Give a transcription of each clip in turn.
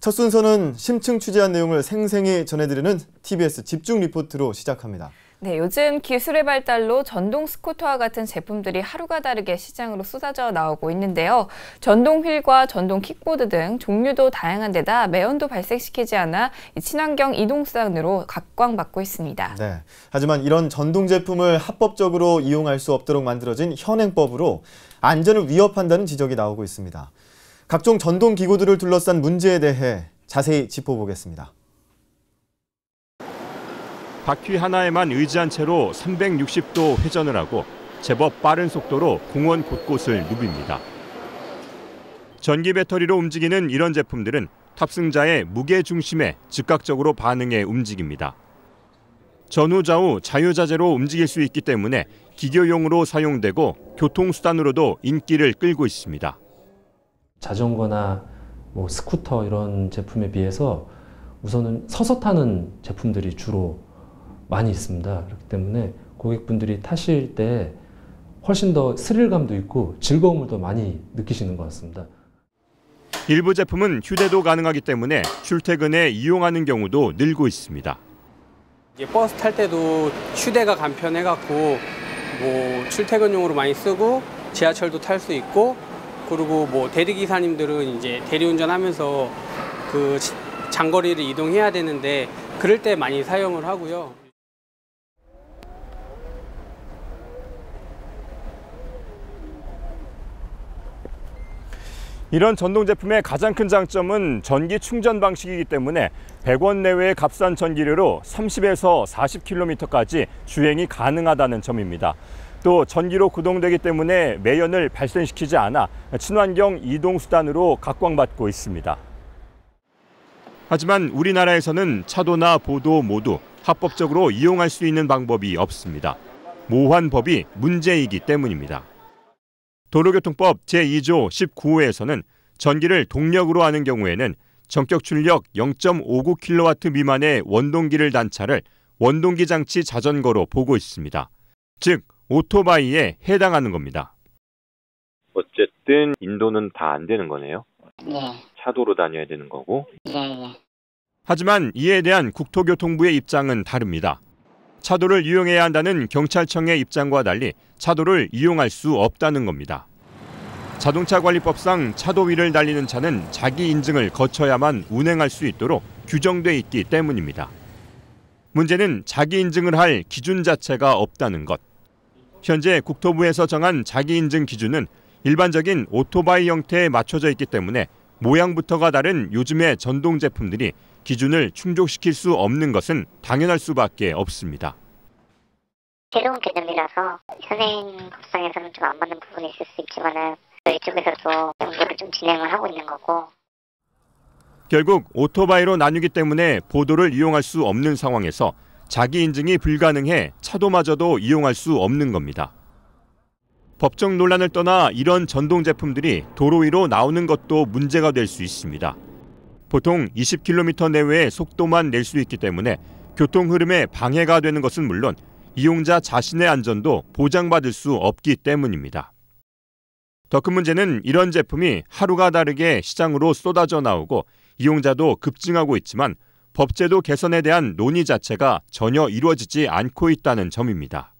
첫 순서는 심층 취재한 내용을 생생히 전해드리는 TBS 집중 리포트로 시작합니다. 네, 요즘 기술의 발달로 전동 스쿠터와 같은 제품들이 하루가 다르게 시장으로 쏟아져 나오고 있는데요. 전동 휠과 전동 킥보드 등 종류도 다양한 데다 매연도 발생시키지 않아 친환경 이동수단으로 각광받고 있습니다. 네, 하지만 이런 전동 제품을 합법적으로 이용할 수 없도록 만들어진 현행법으로 안전을 위협한다는 지적이 나오고 있습니다. 각종 전동 기구들을 둘러싼 문제에 대해 자세히 짚어보겠습니다. 바퀴 하나에만 의지한 채로 360도 회전을 하고 제법 빠른 속도로 공원 곳곳을 누빕니다. 전기 배터리로 움직이는 이런 제품들은 탑승자의 무게 중심에 즉각적으로 반응해 움직입니다. 전후 좌우 자유자재로 움직일 수 있기 때문에 기교용으로 사용되고 교통수단으로도 인기를 끌고 있습니다. 자전거나 스쿠터 이런 제품에 비해서 우선은 서서 타는 제품들이 주로 많이 있습니다. 그렇기 때문에 고객분들이 타실 때 훨씬 더 스릴감도 있고 즐거움을 더 많이 느끼시는 것 같습니다. 일부 제품은 휴대도 가능하기 때문에 출퇴근에 이용하는 경우도 늘고 있습니다. 이제 버스 탈 때도 휴대가 간편해갖고 출퇴근용으로 많이 쓰고 지하철도 탈 수 있고 그리고 대리기사님들은 이제 대리운전하면서 그 장거리를 이동해야 되는데 그럴 때 많이 사용을 하고요. 이런 전동 제품의 가장 큰 장점은 전기 충전 방식이기 때문에 100원 내외의 값싼 전기료로 30에서 40km까지 주행이 가능하다는 점입니다. 또 전기로 구동되기 때문에 매연을 발생시키지 않아 친환경 이동수단으로 각광받고 있습니다. 하지만 우리나라에서는 차도나 보도 모두 합법적으로 이용할 수 있는 방법이 없습니다. 모환법이 문제이기 때문입니다. 도로교통법 제2조 19호에서는 전기를 동력으로 하는 경우에는 전격 출력 0.59kW 미만의 원동기를 단 차를 원동기 장치 자전거로 보고 있습니다. 즉 오토바이에 해당하는 겁니다. 어쨌든 인도는 다 안 되는 거네요. 네. 차도로 다녀야 되는 거고. 네. 하지만 이에 대한 국토교통부의 입장은 다릅니다. 차도를 이용해야 한다는 경찰청의 입장과 달리 차도를 이용할 수 없다는 겁니다. 자동차관리법상 차도 위를 달리는 차는 자기 인증을 거쳐야만 운행할 수 있도록 규정돼 있기 때문입니다. 문제는 자기 인증을 할 기준 자체가 없다는 것. 현재 국토부에서 정한 자기 인증 기준은 일반적인 오토바이 형태에 맞춰져 있기 때문에 모양부터가 다른 요즘의 전동 제품들이 기준을 충족시킬 수 없는 것은 당연할 수밖에 없습니다. 새로운 개념이라서 현행법상에서는 좀 안 맞는 부분이 있을 수 있지만은 이쪽에서도 연구를 좀 진행을 하고 있는 거고. 결국 오토바이로 나뉘기 때문에 보도를 이용할 수 없는 상황에서 자기 인증이 불가능해 차도마저도 이용할 수 없는 겁니다. 법적 논란을 떠나 이런 전동 제품들이 도로 위로 나오는 것도 문제가 될 수 있습니다. 보통 20km 내외의 속도만 낼 수 있기 때문에 교통 흐름에 방해가 되는 것은 물론 이용자 자신의 안전도 보장받을 수 없기 때문입니다. 더 큰 문제는 이런 제품이 하루가 다르게 시장으로 쏟아져 나오고 이용자도 급증하고 있지만 법제도 개선에 대한 논의 자체가 전혀 이루어지지 않고 있다는 점입니다.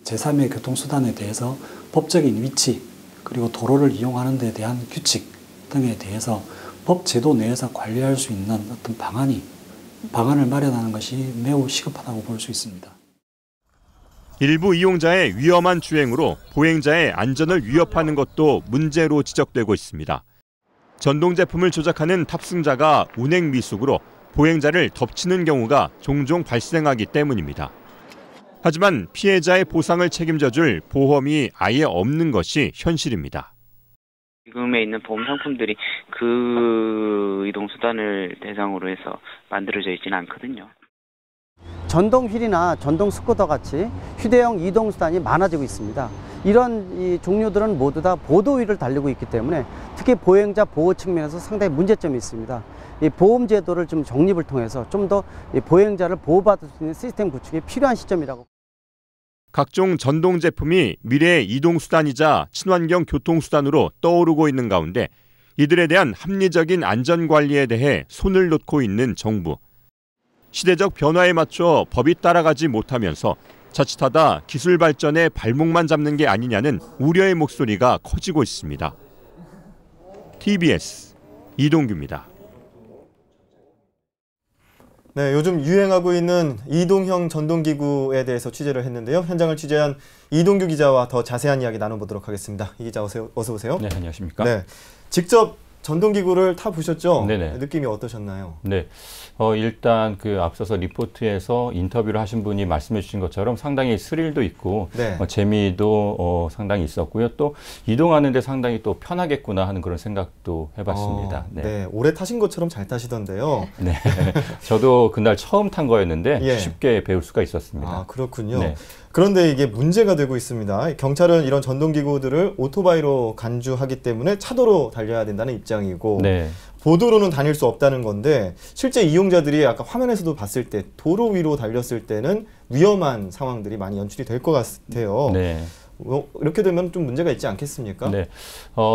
제3의 교통수단에 대해서 법적인 위치 그리고 도로를 이용하는 데 대한 규칙 등에 대해서 법제도 내에서 관리할 수 있는 어떤 방안을 마련하는 것이 매우 시급하다고 볼 수 있습니다. 일부 이용자의 위험한 주행으로 보행자의 안전을 위협하는 것도 문제로 지적되고 있습니다. 전동 제품을 조작하는 탑승자가 운행 미숙으로 보행자를 덮치는 경우가 종종 발생하기 때문입니다. 하지만 피해자의 보상을 책임져줄 보험이 아예 없는 것이 현실입니다. 지금에 있는 보험 상품들이 그 이동수단을 대상으로 해서 만들어져 있지는 않거든요. 전동 휠이나 전동 스쿠터 같이 휴대용 이동수단이 많아지고 있습니다. 이런 종류들은 모두 다 보도 위를 달리고 있기 때문에 특히 보행자 보호 측면에서 상당히 문제점이 있습니다. 이 보험 제도를 좀 정립을 통해서 좀 더 보행자를 보호받을 수 있는 시스템 구축이 필요한 시점이라고. 각종 전동 제품이 미래의 이동수단이자 친환경 교통수단으로 떠오르고 있는 가운데 이들에 대한 합리적인 안전관리에 대해 손을 놓고 있는 정부. 시대적 변화에 맞춰 법이 따라가지 못하면서 자칫하다 기술 발전에 발목만 잡는 게 아니냐는 우려의 목소리가 커지고 있습니다. TBS 이동규입니다. 네, 요즘 유행하고 있는 이동형 전동기구에 대해서 취재를 했는데요. 현장을 취재한 이동규 기자와 더 자세한 이야기 나눠보도록 하겠습니다. 이 기자 어서 오세요. 네, 안녕하십니까. 네, 직접 전동기구를 타보셨죠? 네네. 느낌이 어떠셨나요? 네, 일단 앞서서 리포트에서 인터뷰를 하신 분이 말씀해 주신 것처럼 상당히 스릴도 있고 네. 재미도 상당히 있었고요. 또 이동하는데 상당히 또 편하겠구나 하는 그런 생각도 해봤습니다. 네, 오래 타신 것처럼 잘 타시던데요. 네, 저도 그날 처음 탄 거였는데 예. 쉽게 배울 수가 있었습니다. 아, 그렇군요. 네. 그런데 이게 문제가 되고 있습니다. 경찰은 이런 전동기구들을 오토바이로 간주하기 때문에 차도로 달려야 된다는 입장이고 네. 보도로는 다닐 수 없다는 건데 실제 이용자들이 아까 화면에서도 봤을 때 도로 위로 달렸을 때는 위험한 상황들이 많이 연출이 될 것 같아요. 네. 이렇게 되면 좀 문제가 있지 않겠습니까? 네,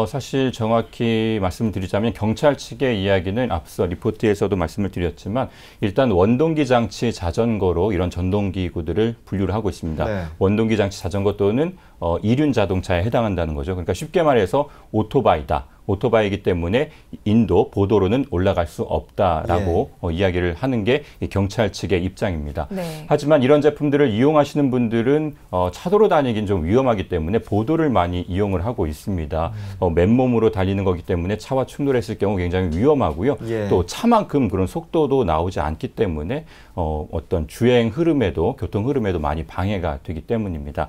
사실 정확히 말씀드리자면 경찰 측의 이야기는 앞서 리포트에서도 말씀을 드렸지만 일단 원동기 장치 자전거로 이런 전동기구들을 분류를 하고 있습니다. 네. 원동기 장치 자전거 또는 이륜 자동차에 해당한다는 거죠. 그러니까 쉽게 말해서 오토바이다. 오토바이이기 때문에 인도, 보도로는 올라갈 수 없다라고 이야기를 하는 게 경찰 측의 입장입니다. 네. 하지만 이런 제품들을 이용하시는 분들은 차도로 다니긴 좀 위험하기 때문에 보도를 많이 이용을 하고 있습니다. 맨몸으로 달리는 거기 때문에 차와 충돌했을 경우 굉장히 위험하고요. 예. 또 차만큼 그런 속도도 나오지 않기 때문에 어떤 주행 흐름에도, 교통 흐름에도 많이 방해가 되기 때문입니다.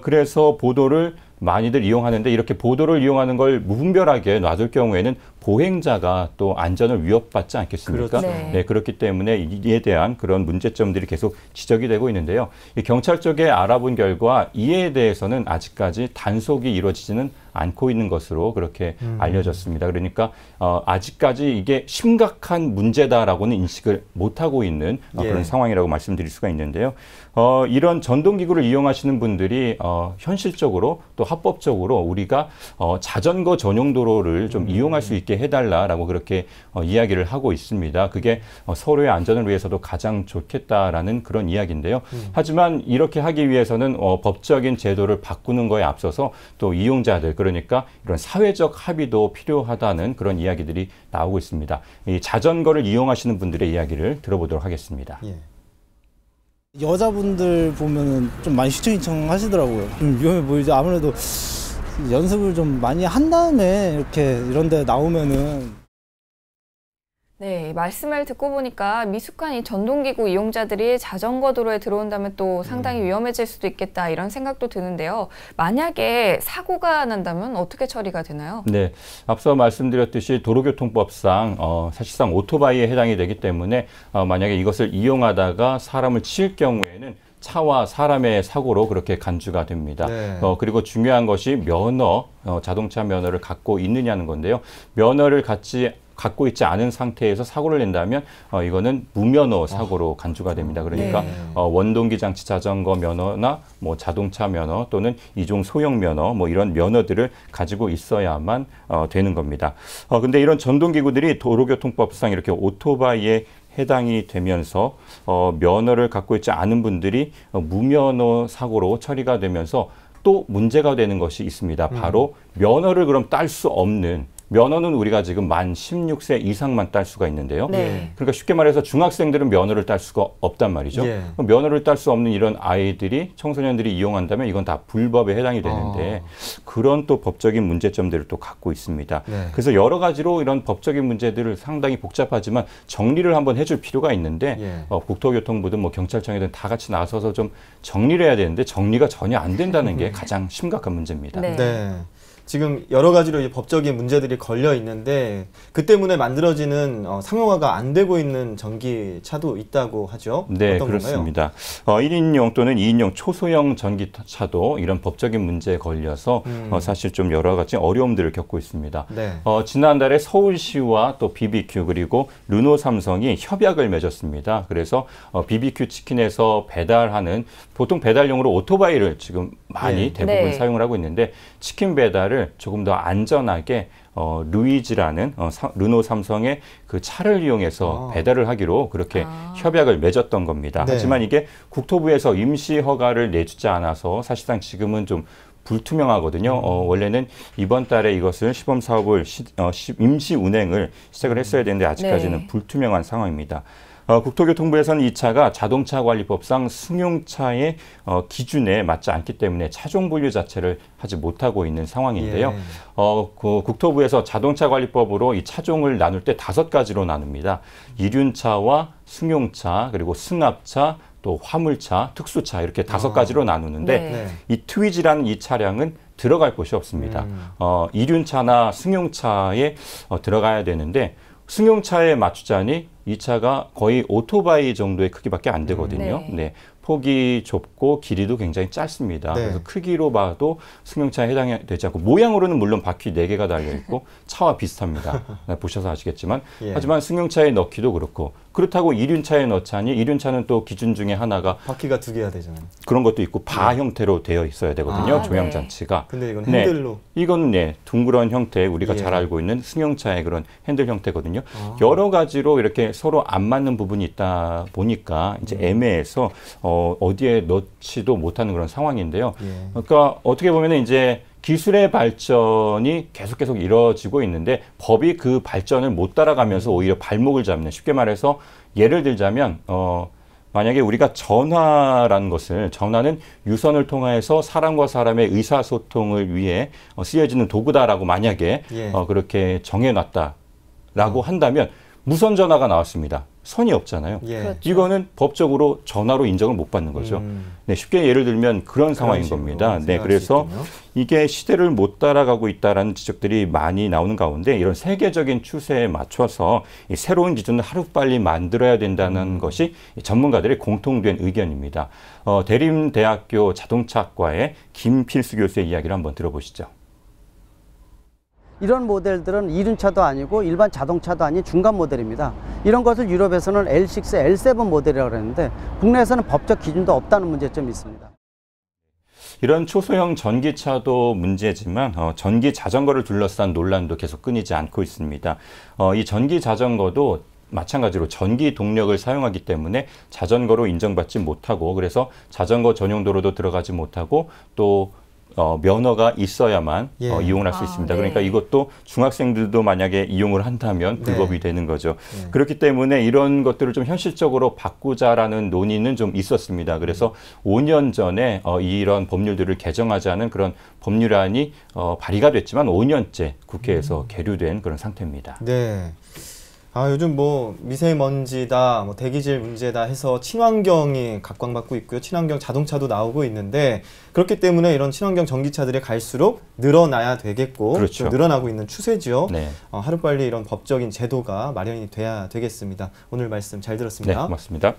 그래서 보도를 많이들 이용하는데 이렇게 보도를 이용하는 걸 무분별하게 놔둘 경우에는 보행자가 또 안전을 위협받지 않겠습니까? 그렇죠. 네, 그렇기 때문에 이에 대한 그런 문제점들이 계속 지적이 되고 있는데요. 이 경찰 쪽에 알아본 결과 이에 대해서는 아직까지 단속이 이루어지지는 않고 있는 것으로 그렇게 알려졌습니다. 그러니까 아직까지 이게 심각한 문제다라고는 인식을 못하고 있는 그런 상황이라고 말씀드릴 수가 있는데요. 이런 전동기구를 이용하시는 분들이 현실적으로 또 합법적으로 우리가 자전거 전용 도로를 좀 이용할 수 있게 해달라라고 그렇게 이야기를 하고 있습니다. 그게 서로의 안전을 위해서도 가장 좋겠다라는 그런 이야기인데요. 하지만 이렇게 하기 위해서는 법적인 제도를 바꾸는 거에 앞서서 또 이용자들 그러니까 이런 사회적 합의도 필요하다는 그런 이야기들이 나오고 있습니다. 이 자전거를 이용하시는 분들의 이야기를 들어보도록 하겠습니다. 예. 여자분들 보면은 좀 많이 휘청휘청 하시더라고요. 좀 위험해 보이죠. 아무래도 연습을 좀 많이 한 다음에 이렇게 이런 데 나오면은. 네, 말씀을 듣고 보니까 미숙한 이 전동기구 이용자들이 자전거 도로에 들어온다면 또 상당히 위험해질 수도 있겠다 이런 생각도 드는데요. 만약에 사고가 난다면 어떻게 처리가 되나요? 네, 앞서 말씀드렸듯이 도로교통법상 사실상 오토바이에 해당이 되기 때문에 만약에 이것을 이용하다가 사람을 칠 경우에는 차와 사람의 사고로 그렇게 간주가 됩니다. 네. 그리고 중요한 것이 면허, 자동차 면허를 갖고 있느냐는 건데요. 면허를 갖고 있지 않은 상태에서 사고를 낸다면 이거는 무면허 사고로 간주가 됩니다. 그러니까 원동기 장치 자전거 면허나 뭐 자동차 면허 또는 이종 소형 면허 뭐 이런 면허들을 가지고 있어야만 되는 겁니다. 근데 이런 전동기구들이 도로교통법상 이렇게 오토바이에 해당이 되면서 면허를 갖고 있지 않은 분들이 무면허 사고로 처리가 되면서 또 문제가 되는 것이 있습니다. 바로 면허를 그럼 딸 수 없는 면허는 우리가 지금 만 16세 이상만 딸 수가 있는데요. 네. 그러니까 쉽게 말해서 중학생들은 면허를 딸 수가 없단 말이죠. 예. 면허를 딸 수 없는 이런 아이들이 청소년들이 이용한다면 이건 다 불법에 해당이 되는데 그런 또 법적인 문제점들을 또 갖고 있습니다. 네. 그래서 여러 가지로 이런 법적인 문제들을 상당히 복잡하지만 정리를 한번 해줄 필요가 있는데 국토교통부든 뭐 경찰청이든 다 같이 나서서 좀 정리를 해야 되는데 정리가 전혀 안 된다는 게 가장 심각한 문제입니다. 네. 네. 지금 여러 가지로 이 법적인 문제들이 걸려 있는데 그 때문에 만들어지는 상용화가 안 되고 있는 전기차도 있다고 하죠. 네, 어떤 그렇습니다. 1인용 또는 2인용 초소형 전기차도 이런 법적인 문제에 걸려서 사실 좀 여러 가지 어려움들을 겪고 있습니다. 네. 지난달에 서울시와 또 BBQ 그리고 르노 삼성이 협약을 맺었습니다. 그래서 BBQ 치킨에서 배달하는 보통 배달용으로 오토바이를 지금 많이 대부분 사용을 하고 있는데 치킨 배달을 조금 더 안전하게 루이즈라는 르노 삼성의 그 차를 이용해서 배달을 하기로 그렇게 협약을 맺었던 겁니다. 네. 하지만 이게 국토부에서 임시 허가를 내주지 않아서 사실상 지금은 좀 불투명하거든요. 원래는 이번 달에 이것을 시범 사업을 임시 운행을 시작을 했어야 되는데 아직까지는 불투명한 상황입니다. 국토교통부에서는 이 차가 자동차관리법상 승용차의 기준에 맞지 않기 때문에 차종 분류 자체를 하지 못하고 있는 상황인데요. 그 국토부에서 자동차관리법으로 이 차종을 나눌 때 5가지로 나눕니다. 이륜차와 승용차, 그리고 승합차, 또 화물차, 특수차 이렇게 5가지로 나누는데 이 트위지라는 이 차량은 들어갈 곳이 없습니다. 이륜차나 승용차에 들어가야 되는데 승용차에 맞추자니 이 차가 거의 오토바이 정도의 크기밖에 안 되거든요. 네. 폭이 좁고 길이도 굉장히 짧습니다. 그래서 크기로 봐도 승용차에 해당이 되지 않고 모양으로는 물론 바퀴 4개가 달려있고 차와 비슷합니다. 보셔서 아시겠지만 하지만 승용차에 넣기도 그렇고 그렇다고 이륜차에 넣자니 이륜차는 또 기준 중에 하나가 바퀴가 2개가 되잖아요. 그런 것도 있고 바 형태로 되어 있어야 되거든요. 조향장치가. 근데 이건 핸들로. 이건 둥그런 형태 우리가 잘 알고 있는 승용차의 그런 핸들 형태거든요. 여러 가지로 이렇게 서로 안 맞는 부분이 있다 보니까 이제 애매해서 어디에 넣지도 못하는 그런 상황인데요. 그러니까 어떻게 보면 이제 기술의 발전이 계속 이루어지고 있는데 법이 그 발전을 못 따라가면서 오히려 발목을 잡는, 쉽게 말해서 예를 들자면 만약에 우리가 전화라는 것을, 전화는 유선을 통해서 사람과 사람의 의사소통을 위해 쓰여지는 도구다라고 만약에 그렇게 정해놨다라고 한다면 무선 전화가 나왔습니다. 선이 없잖아요. 이거는 법적으로 전화로 인정을 못 받는 거죠. 네, 쉽게 예를 들면 그런 상황인 겁니다. 네, 그래서 이게 시대를 못 따라가고 있다라는 지적들이 많이 나오는 가운데 이런 세계적인 추세에 맞춰서 이 새로운 기준을 하루빨리 만들어야 된다는 것이 전문가들의 공통된 의견입니다. 대림대학교 자동차학과의 김필수 교수의 이야기를 한번 들어보시죠. 이런 모델들은 이륜차도 아니고 일반 자동차도 아닌 중간 모델입니다. 이런 것을 유럽에서는 L6, L7 모델이라고 그러는데 국내에서는 법적 기준도 없다는 문제점이 있습니다. 이런 초소형 전기차도 문제지만 전기 자전거를 둘러싼 논란도 계속 끊이지 않고 있습니다. 이 전기 자전거도 마찬가지로 전기 동력을 사용하기 때문에 자전거로 인정받지 못하고, 그래서 자전거 전용 도로도 들어가지 못하고 또 면허가 있어야만 이용을 할 수 있습니다. 그러니까 이것도 중학생들도 만약에 이용을 한다면 불법이 되는 거죠. 그렇기 때문에 이런 것들을 좀 현실적으로 바꾸자라는 논의는 좀 있었습니다. 그래서 5년 전에 이런 법률들을 개정하자는 그런 법률안이 발의가 됐지만 5년째 국회에서 계류된 그런 상태입니다. 네. 요즘 뭐 미세먼지다, 뭐 대기질 문제다 해서 친환경이 각광받고 있고요. 친환경 자동차도 나오고 있는데, 그렇기 때문에 이런 친환경 전기차들이 갈수록 늘어나야 되겠고, 그렇죠. 늘어나고 있는 추세죠. 하루빨리 이런 법적인 제도가 마련이 돼야 되겠습니다. 오늘 말씀 잘 들었습니다. 네, 고맙습니다.